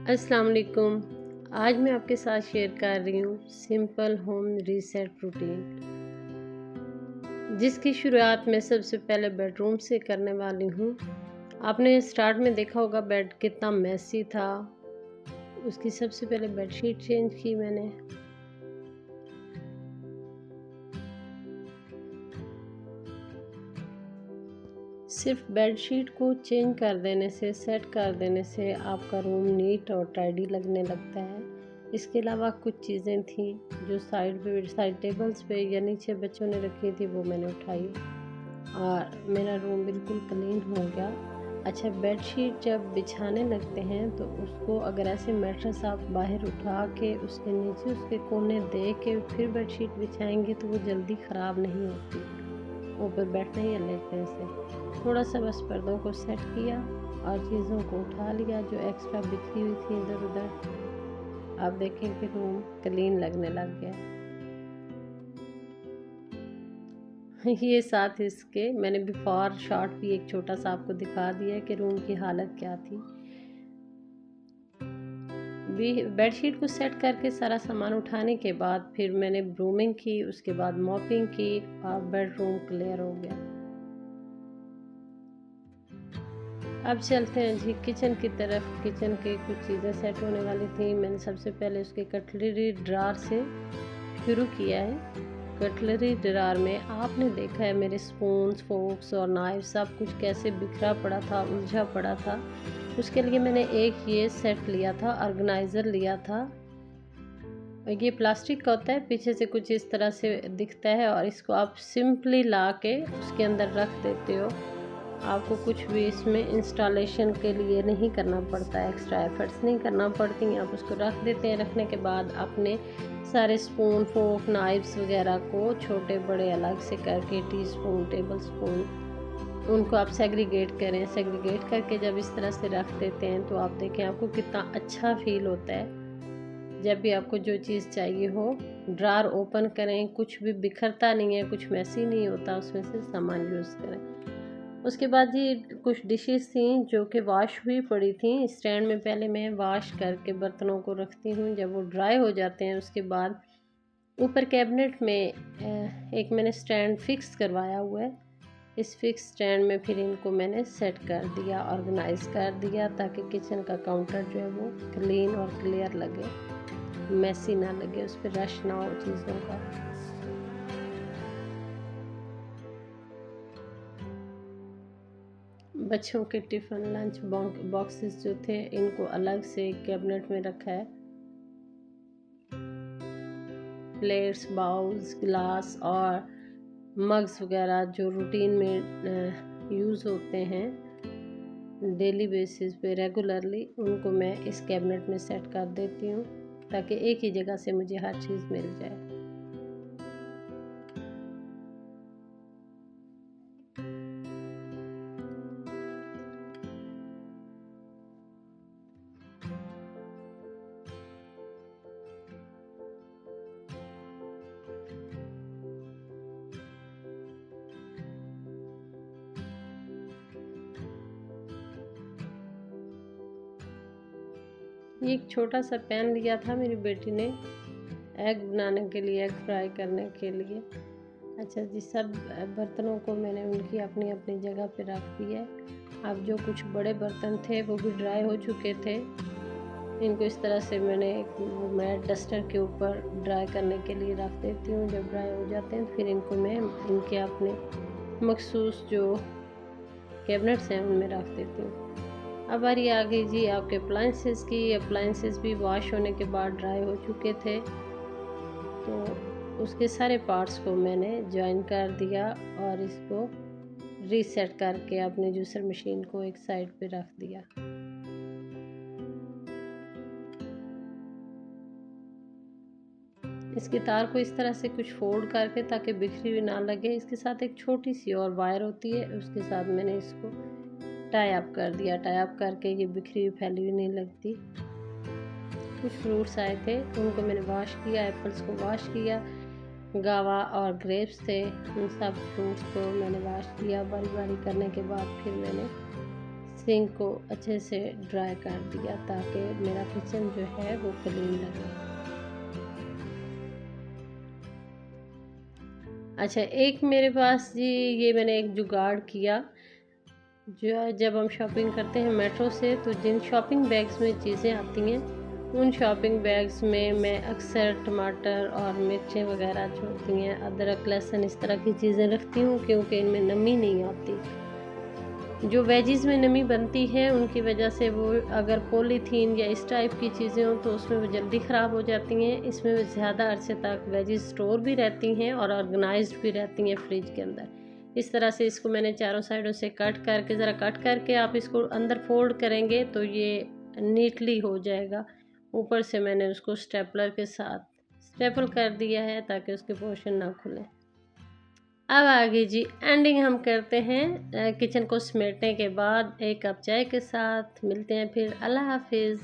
अस्सलाम वालेकुम। आज मैं आपके साथ शेयर कर रही हूँ सिंपल होम रीसेट रूटीन, जिसकी शुरुआत मैं सबसे पहले बेडरूम से करने वाली हूँ। आपने स्टार्ट में देखा होगा बेड कितना मैसी था। उसकी सबसे पहले बेडशीट चेंज की मैंने। सिर्फ बेडशीट को चेंज कर देने से, सेट कर देने से आपका रूम नीट और टाइडी लगने लगता है। इसके अलावा कुछ चीज़ें थी जो साइड टेबल्स पे या नीचे बच्चों ने रखी थी, वो मैंने उठाई और मेरा रूम बिल्कुल क्लीन हो गया। अच्छा, बेडशीट जब बिछाने लगते हैं तो उसको अगर ऐसे मैट्रेस आप बाहर उठा के उसके नीचे उसके कोने दे के फिर बेडशीट बिछाएंगे तो वो जल्दी ख़राब नहीं होती। ऊपर बैठने ही लेते हैं इसे। थोड़ा सा बस पर्दों को सेट किया और चीज़ों को उठा लिया जो एक्स्ट्रा बिखरी हुई थी इधर उधर। आप देखें कि रूम क्लीन लगने लग गया। ये साथ इसके मैंने बिफोर शॉट भी एक छोटा सा आपको दिखा दिया कि रूम की हालत क्या थी। बेडशीट को सेट करके सारा सामान उठाने के बाद फिर मैंने ब्रूमिंग की, उसके बाद मॉपिंग की और बेडरूम क्लियर हो गया। अब चलते हैं जी किचन की तरफ। किचन के कुछ चीज़ें सेट होने वाली थी। मैंने सबसे पहले उसके कटलरी ड्रार से शुरू किया है। कटलरी ड्रार में आपने देखा है मेरे स्पून्स, फोक्स और नाइफ सब कुछ कैसे बिखरा पड़ा था, उलझा पड़ा था। उसके लिए मैंने एक ये सेट लिया था, ऑर्गेनाइज़र लिया था। ये प्लास्टिक का होता है, पीछे से कुछ इस तरह से दिखता है और इसको आप सिंपली ला के उसके अंदर रख देते हो। आपको कुछ भी इसमें इंस्टॉलेशन के लिए नहीं करना पड़ता, एक्स्ट्रा एफर्ट्स नहीं करना पड़ती। आप उसको रख देते हैं। रखने के बाद अपने सारे स्पून, फोक, नाइफ्स वगैरह को छोटे बड़े अलग से करके, टी स्पून, टेबल स्पून, उनको आप सेग्रीगेट करें। सेग्रीगेट करके जब इस तरह से रख देते हैं तो आप देखें आपको कितना अच्छा फील होता है। जब भी आपको जो चीज़ चाहिए हो, ड्रार ओपन करें, कुछ भी बिखरता नहीं है, कुछ मैसी नहीं होता, उसमें से सामान यूज़ करें। उसके बाद ये कुछ डिशेस थी जो कि वॉश हुई पड़ी थी। स्टैंड में पहले मैं वॉश करके बर्तनों को रखती हूँ। जब वो ड्राई हो जाते हैं उसके बाद ऊपर कैबिनेट में एक मैंने स्टैंड फिक्स करवाया हुआ है। इस फिक्स स्टैंड में फिर इनको मैंने सेट कर दिया, ऑर्गेनाइज कर दिया, ताकि किचन का काउंटर जो है वो क्लीन और क्लियर लगे, मैसी ना लगे, उस पर रश ना हो चीज़ों का। बच्चों के टिफ़िन, लंच बॉक्सेस जो थे इनको अलग से कैबिनेट में रखा है। प्लेट्स, बाउल्स, ग्लास और मग्स वगैरह जो रूटीन में यूज़ होते हैं डेली बेसिस पे रेगुलरली, उनको मैं इस कैबिनेट में सेट कर देती हूँ ताकि एक ही जगह से मुझे हर चीज़ मिल जाए। ये एक छोटा सा पैन लिया था मेरी बेटी ने एग बनाने के लिए, एग फ्राई करने के लिए। अच्छा जी, सब बर्तनों को मैंने उनकी अपनी अपनी जगह पे रख दिया है। अब जो कुछ बड़े बर्तन थे वो भी ड्राई हो चुके थे। इनको इस तरह से मैंने वो मैट डस्टर के ऊपर ड्राई करने के लिए रख देती हूँ। जब ड्राई हो जाते हैं फिर इनको मैं इनके अपने मखसूस जो कैबिनेट्स हैं उनमें रख देती हूँ। अब बारी आ गई जी आपके अप्लाइंसेस की। अप्लाइंसेस भी वॉश होने के बाद ड्राई हो चुके थे, तो उसके सारे पार्ट्स को मैंने जॉइन कर दिया और इसको रीसेट करके अपने जूसर मशीन को एक साइड पे रख दिया। इसके तार को इस तरह से कुछ फोल्ड करके ताकि बिखरी हुई ना लगे। इसके साथ एक छोटी सी और वायर होती है, उसके साथ मैंने इसको टाई अप कर दिया। टाई अप करके ये बिखरी हुई फैली हुई नहीं लगती। कुछ फ्रूट्स आए थे उनको मैंने वॉश किया, एप्पल्स को वॉश किया, गावा और ग्रेप्स थे, उन सब फ्रूट्स को मैंने वॉश किया। बारी बारी करने के बाद फिर मैंने सिंक को अच्छे से ड्राई कर दिया ताकि मेरा किचन जो है वो क्लीन लगे। अच्छा, एक मेरे पास जी ये मैंने एक जुगाड़ किया, जो जब हम शॉपिंग करते हैं मेट्रो से तो जिन शॉपिंग बैग्स में चीज़ें आती हैं उन शॉपिंग बैग्स में मैं अक्सर टमाटर और मिर्चें वगैरह जो होती हैं, अदरक लहसुन, इस तरह की चीज़ें रखती हूँ क्योंकि इनमें नमी नहीं आती। जो वेजीज़ में नमी बनती है उनकी वजह से वो अगर पॉलीथीन या इस टाइप की चीज़ें हों तो उसमें वो जल्दी ख़राब हो जाती हैं। इसमें ज़्यादा अरसे तक वेजीज़ स्टोर भी रहती हैं और ऑर्गेनाइज्ड भी रहती हैं फ्रिज के अंदर। इस तरह से इसको मैंने चारों साइडों से कट करके, ज़रा कट करके आप इसको अंदर फोल्ड करेंगे तो ये नीटली हो जाएगा। ऊपर से मैंने उसको स्टेपलर के साथ स्टेपल कर दिया है ताकि उसके पोर्शन ना खुले। अब आगे जी एंडिंग हम करते हैं किचन को समेटने के बाद एक कप चाय के साथ। मिलते हैं फिर। अल्लाह हाफिज़।